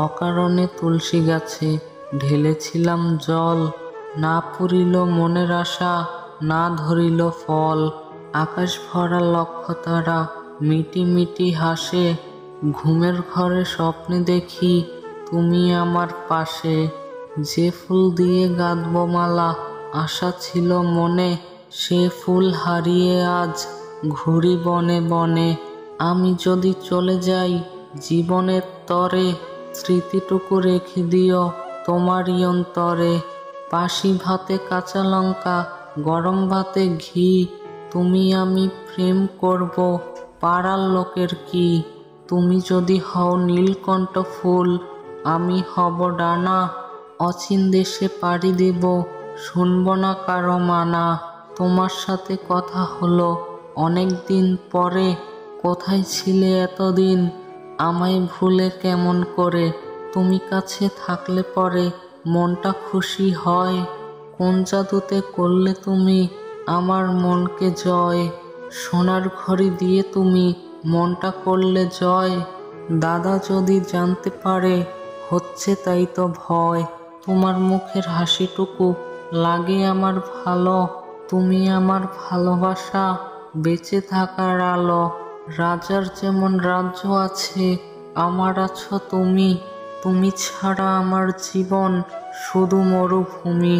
অকারণে তুলসী গাছে ঢেলেছিলাম জল, না পুরিল মনের আশা, না ধরিল ফল। আকাশ ভরা লক্ষ তারা মিটি মিটি হাসে, ঘুমের ঘরে স্বপ্নে দেখি তুমি আমার পাশে। যে ফুল দিয়ে গাঁথব মালা আশা ছিল মনে, সে ফুল হারিয়ে আজ ঘুরি বনে বনে। আমি যদি চলে যাই জীবনের তরে, স্মৃতিটুকু রেখে দিও তোমারই অন্তরে। বাসি ভাতে কাঁচা লঙ্কা, গরম ভাতে ঘি, তুমি আমি প্রেম করব পাড়ার লোকের কি। তুমি যদি হও নীলকণ্ঠ ফুল, আমি হব ডানা, অচিন দেশে পাড়ি দেব শুনব না কারো মানা। তোমার সাথে কথা হলো অনেক দিন পরে, কোথায় ছিলে এতদিন আমায় ভুলে কেমন করে। তুমি কাছে থাকলে পরে মনটা খুশি হয়, কোন জাদুতে করলে তুমি আমার মনকে জয়। সোনার ঘড়ি দিয়ে তুমি মনটা করলে জয়, দাদা যদি জানতে পারে হচ্ছে তাই তো ভয়। তোমার মুখের হাসিটুকু লাগে আমার ভালো, তুমি আমার ভালোবাসা বেঁচে থাকার আলো। রাজার যেমন রাজ্য আছে আমার আছো তুমি, তুমি ছাড়া আমার জীবন শুধু মরুভূমি।